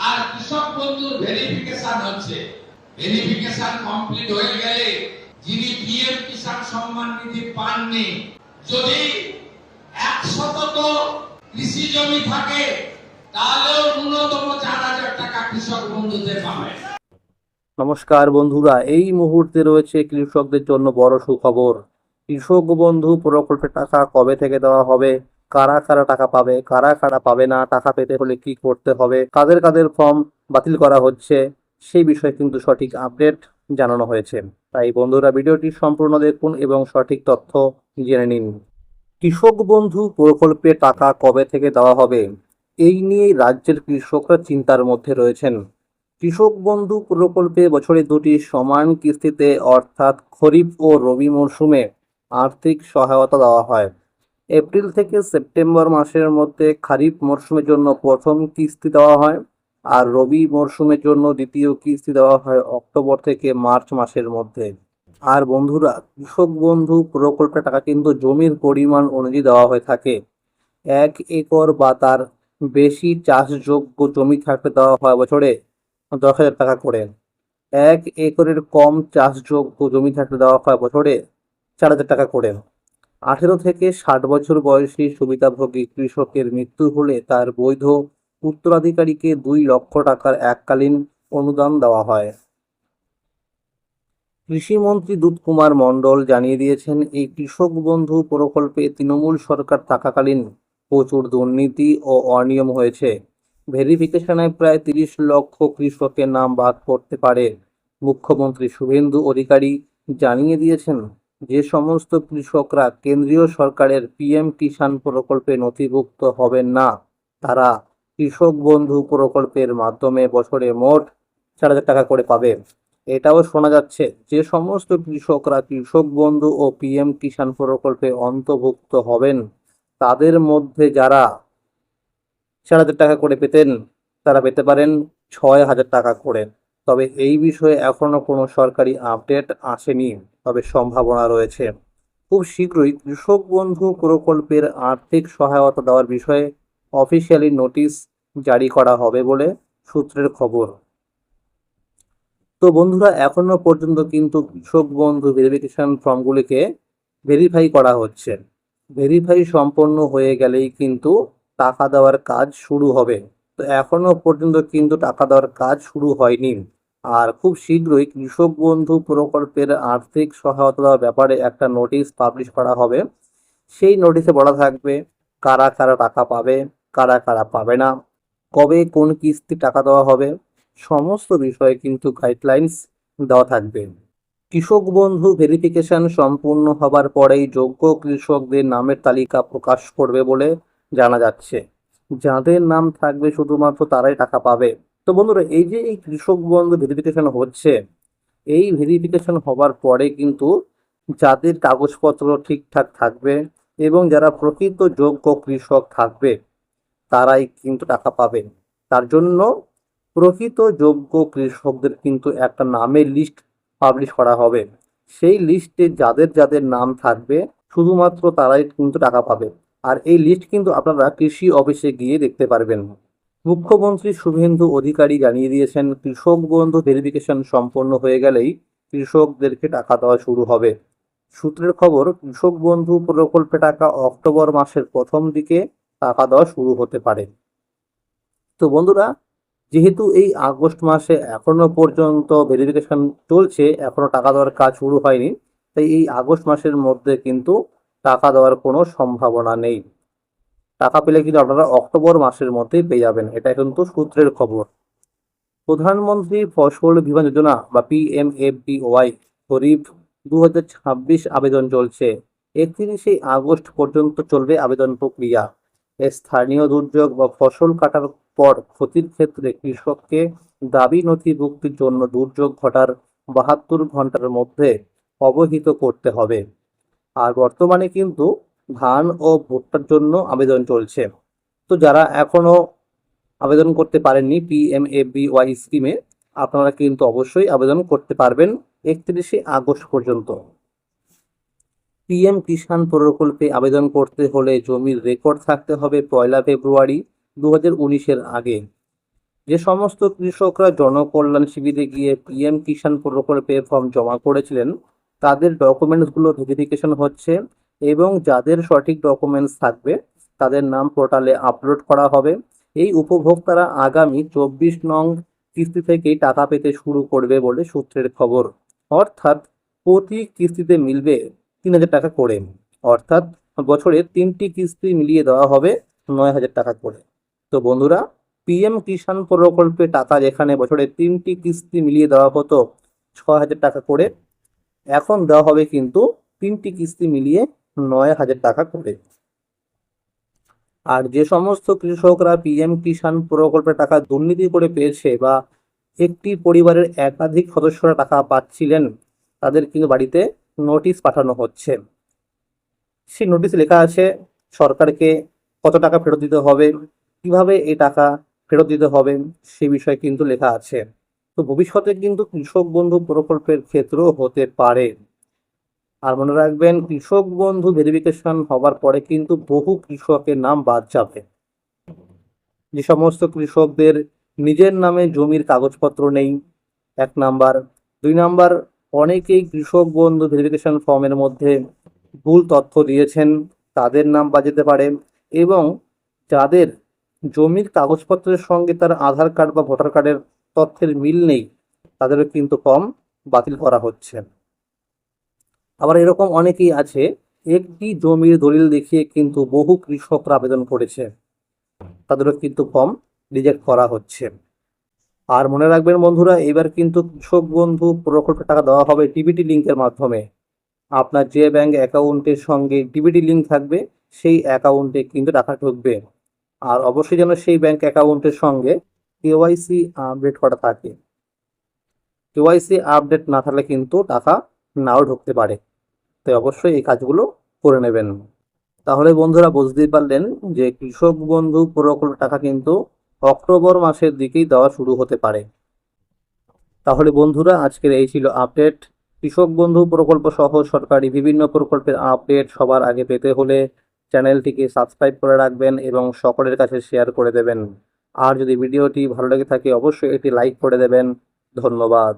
আর কৃষক বন্ধুর ভেরিফিকেশন হচ্ছে। ভেরিফিকেশন কমপ্লিট হয়ে গেলে যিনি পিএম কিষাণ সম্মান নিধি পাননি, যদি 100 কৃষি জমি থাকে তাহলেও ন্যূনতম 4,000 টাকা কৃষক বন্ধুতে পাবে। নমস্কার বন্ধুরা, এই মুহূর্তে রয়েছে কৃষকদের জন্য বড় সুখবর। কৃষক বন্ধু প্রকল্পের টাকা কবে থেকে দেওয়া হবে, কারা কারা টাকা পাবে, কারা কারা পাবে না, টাকা পেতে হলে কি করতে হবে, কাদের কাদের ফর্ম বাতিল করা হচ্ছে, সেই বিষয়ে কিন্তু সঠিক আপডেট জানানো হয়েছে। তাই বন্ধুরা ভিডিওটি সম্পূর্ণ দেখুন এবং সঠিক তথ্য জেনে নিন। কৃষক বন্ধু প্রকল্পে টাকা কবে থেকে দেওয়া হবে, এই নিয়েই রাজ্যের কৃষকরা চিন্তার মধ্যে রয়েছেন। কৃষক বন্ধু প্রকল্পে বছরে দুটি সমান কিস্তিতে অর্থাৎ খরিফ ও রবি মরশুমে আর্থিক সহায়তা দেওয়া হয়। এপ্রিল থেকে সেপ্টেম্বর মাসের মধ্যে খারিফ মরশুমের জন্য প্রথম কিস্তি দেওয়া হয়, আর রবি মরশুমের জন্য দ্বিতীয় কিস্তি দেওয়া হয় অক্টোবর থেকে মার্চ মাসের মধ্যে। আর বন্ধুরা, কৃষক বন্ধু প্রকল্পের টাকা কিন্তু জমির পরিমাণ অনুযায়ী দেওয়া হয়ে থাকে। 1 একর বা তার বেশি চাষযোগ্য জমি থাকলে দেওয়া হয় বছরে 10,000 টাকা করে। 1 একরের কম চাষযোগ্য জমি থাকলে দেওয়া হয় বছরে 4,000 টাকা করে। 18 থেকে 60 বছর বয়সী সুবিধাভোগী কৃষকের মৃত্যু হলে তার বৈধ উত্তরাধিকারীকে 2 লক্ষ টাকার এককালীন অনুদান দেওয়া হয়। কৃষিমন্ত্রী দুধকুমার মণ্ডল জানিয়ে দিয়েছেন, এই কৃষক বন্ধু প্রকল্পে তৃণমূল সরকার থাকাকালীন প্রচুর দুর্নীতি ও অনিয়ম হয়েছে। ভেরিফিকেশনে প্রায় 30 লক্ষ কৃষকের নাম বাদ পড়তে পারে। মুখ্যমন্ত্রী শুভেন্দু অধিকারী জানিয়ে দিয়েছেন, যে সমস্ত কৃষকরা কেন্দ্রীয় সরকারের পিএম কিষাণ প্রকল্পে নথিভুক্ত হবেন না, তারা কৃষক বন্ধু প্রকল্পের মাধ্যমে বছরে মোট 4,000 টাকা করে পাবে। এটাও শোনা যাচ্ছে, যে সমস্ত কৃষকরা কৃষক বন্ধু ও পিএম কিষাণ প্রকল্পে অন্তর্ভুক্ত হবেন, তাদের মধ্যে যারা 4,000 টাকা করে পেতেন, তারা পেতে পারেন 6,000 টাকা করে। তবে এই বিষয়ে এখনো কোনো সরকারি আপডেট আসেনি, তবে সম্ভাবনা রয়েছে। খুব শীঘ্রই কৃষক বন্ধু প্রকল্পের আর্থিক সহায়তা দেওয়ার বিষয়ে অফিসিয়ালি নোটিশ জারি করা হবে বলে সূত্রের খবর। তো বন্ধুরা, এখনো পর্যন্ত কিন্তু কৃষক বন্ধু ভেরিফিকেশন ফর্মগুলিকে ভেরিফাই করা হচ্ছে। ভেরিফাই সম্পন্ন হয়ে গেলেই কিন্তু টাকা দেওয়ার কাজ শুরু হবে। তো এখনো পর্যন্ত কিন্তু টাকা দেওয়ার কাজ শুরু হয়নি। আর খুব শীঘ্রই কৃষক বন্ধু প্রকল্পের আর্থিক সহায়তা দেওয়ার ব্যাপারে একটা নোটিশ পাবলিশ করা হবে। সেই নোটিশে বলা থাকবে কারা কারা টাকা পাবে, কারা কারা পাবে না, কবে কোন কিস্তি টাকা দেওয়া হবে, সমস্ত বিষয়ে কিন্তু গাইডলাইন্স দেওয়া থাকবে। কৃষক বন্ধু ভেরিফিকেশন সম্পূর্ণ হবার পরেই যোগ্য কৃষকদের নামের তালিকা প্রকাশ করবে বলে জানা যাচ্ছে। যাদের নাম থাকবে শুধুমাত্র তারাই টাকা পাবে। তো বন্ধুরা, এই যে এই কৃষক বন্ধু ভেরিফিকেশন হচ্ছে, এই ভেরিফিকেশন হবার পরে কিন্তু যাদের কাগজপত্র ঠিকঠাক থাকবে এবং যারা প্রকৃত যোগ্য কৃষক থাকবে, তারাই কিন্তু টাকা পাবেন। তার জন্য প্রকৃত যোগ্য কৃষকদের কিন্তু একটা নামের লিস্ট পাবলিশ করা হবে। সেই লিস্টে যাদের যাদের নাম থাকবে শুধুমাত্র তারাই কিন্তু টাকা পাবে। আর এই লিস্ট কিন্তু আপনারা কৃষি অফিসে গিয়ে দেখতে পারবেন। মুখ্যমন্ত্রী শুভেন্দু অধিকারী জানিয়ে দিয়েছেন, কৃষক বন্ধু ভেরিফিকেশন সম্পন্ন হয়ে গেলেই কৃষকদেরকে টাকা দেওয়া শুরু হবে। সূত্রের খবর, কৃষক বন্ধু প্রকল্পে টাকা অক্টোবর মাসের প্রথম দিকে টাকা দেওয়া শুরু হতে পারে। তো বন্ধুরা, যেহেতু এই আগস্ট মাসে এখনো পর্যন্ত ভেরিফিকেশন চলছে, এখনো টাকা দেওয়ার কাজ শুরু হয়নি, তাই এই আগস্ট মাসের মধ্যে কিন্তু টাকা দেওয়ার কোনো সম্ভাবনা নেই। টাকা পেলে কিন্তু আপনারা অক্টোবর মাসের মধ্যেই পেয়ে যাবেন, এটা কিন্তু সূত্রের খবর। প্রধানমন্ত্রী ফসল বীমা যোজনা বা পিএমএফবিওয়াই খরিফ 2026 আবেদন চলছে। 31শে আগস্ট পর্যন্ত চলবে আবেদন প্রক্রিয়া। স্থানীয় দুর্যোগ বা ফসল কাটার পর ক্ষতির ক্ষেত্রে কৃষককে দাবি নথিভুক্তির জন্য দুর্যোগ ঘটার 72 ঘন্টার মধ্যে অবহিত করতে হবে। আর বর্তমানে কিন্তু ধান ও ভুট্টার জন্য আবেদন চলছে। তো যারা এখনো আবেদন করতে পারেননি পিএমএফবিওয়াই স্কিমে, আপনারা কিন্তু অবশ্যই আবেদন করতে পারবেন 31শে আগস্ট পর্যন্ত। পিএম কিষাণ প্রকল্পে আবেদন করতে হলে জমির রেকর্ড থাকতে হবে 1 ফেব্রুয়ারি 2019-এর আগে। যে সমস্ত কৃষকরা জনকল্যাণ শিবিরে গিয়ে পিএম কিষাণ প্রকল্পের ফর্ম জমা করেছিলেন তাদের ডকুমেন্টসগুলো ভেরিফিকেশন হচ্ছে এবং যাদের সঠিক ডকুমেন্টস থাকবে তাদের নাম পোর্টালে আপলোড করা হবে। এই উপভোক্তারা আগামী 24 নং কিস্তি থেকেই টাকা পেতে শুরু করবে বলে সূত্রের খবর। অর্থাৎ প্রতি কিস্তিতে মিলবে 3,000 টাকা করে, অর্থাৎ বছরে 3টি কিস্তি মিলিয়ে দেওয়া হবে 9,000 টাকা করে। তো বন্ধুরা, পিএম কিষাণ প্রকল্পে টাকা যেখানে বছরে 3টি কিস্তি মিলিয়ে দেওয়া হতো 6,000 টাকা করে, এখন দেওয়া হবে কিন্তু 3টি কিস্তি মিলিয়ে 9,000 টাকা করে। আর যে সমস্ত কৃষকরা পিএম কিষাণ প্রকল্পের টাকা দুর্নীতি করে পেয়েছে বা একটি পরিবারের একাধিক সদস্যরা টাকা পাচ্ছিলেন তাদের কিন্তু বাড়িতে নোটিশ পাঠানো হচ্ছে। সেই নোটিশে লেখা আছে সরকারকে কত টাকা ফেরত দিতে হবে, কিভাবে এই টাকা ফেরত দিতে হবে সে বিষয়ে কিন্তু লেখা আছে। তো ভবিষ্যতে কিন্তু কৃষক বন্ধু প্রকল্পের ক্ষেত্রেও হতে পারে। আর মনে রাখবেন, কৃষক বন্ধু ভেরিফিকেশন হবার পরে কিন্তু বহু কৃষকের নাম বাদ যাবে। যে সমস্ত কৃষকদের নিজের নামে জমির কাগজপত্র নেই, 1 নাম্বার। 2 নাম্বার, অনেকেই কৃষক বন্ধু ভেরিফিকেশন ফর্মের মধ্যে ভুল তথ্য দিয়েছেন, তাদের নাম বাদ যেতে পারে। এবং যাদের জমির কাগজপত্রের সঙ্গে তার আধার কার্ড বা ভোটার কার্ডের তথ্যের মিল নেই তাদেরও কিন্তু ফর্ম বাতিল করা হচ্ছে। আবার এরকম অনেকেই আছে একটি জমির দলিল দেখিয়ে কিন্তু বহু কৃষকরা আবেদন করেছে, তাদেরও কিন্তু ফর্ম রিজেক্ট করা হচ্ছে। আর মনে রাখবেন বন্ধুরা, এবার কিন্তু কৃষক বন্ধু প্রকল্পের টাকা দেওয়া হবে ডিবিটি লিঙ্কের মাধ্যমে। আপনার যে ব্যাংক অ্যাকাউন্টের সঙ্গে ডিবিটি লিঙ্ক থাকবে সেই অ্যাকাউন্টে কিন্তু টাকা ঢুকবে। আর অবশ্যই যেন সেই ব্যাংক অ্যাকাউন্টের সঙ্গে কেওয়াইসি আপডেট করা থাকে। কেওয়াইসি আপডেট না থাকলে কিন্তু টাকা নাও ঢুকতে পারে, তাই অবশ্যই এই কাজগুলো করে নেবেন। তাহলে বন্ধুরা বুঝতেই পারলেন যে কৃষক বন্ধু প্রকল্পের টাকা কিন্তু অক্টোবর মাসের দিকেই দেওয়া শুরু হতে পারে। তাহলে বন্ধুরা, আজকের এই ছিল আপডেট। কৃষক বন্ধু প্রকল্প সহ সরকারি বিভিন্ন প্রকল্পের আপডেট সবার আগে পেতে হলে চ্যানেলটিকে সাবস্ক্রাইব করে রাখবেন এবং সকলের কাছে শেয়ার করে দেবেন। আর যদি ভিডিওটি ভালো লেগে থাকে অবশ্যই এটি লাইক করে দেবেন। ধন্যবাদ।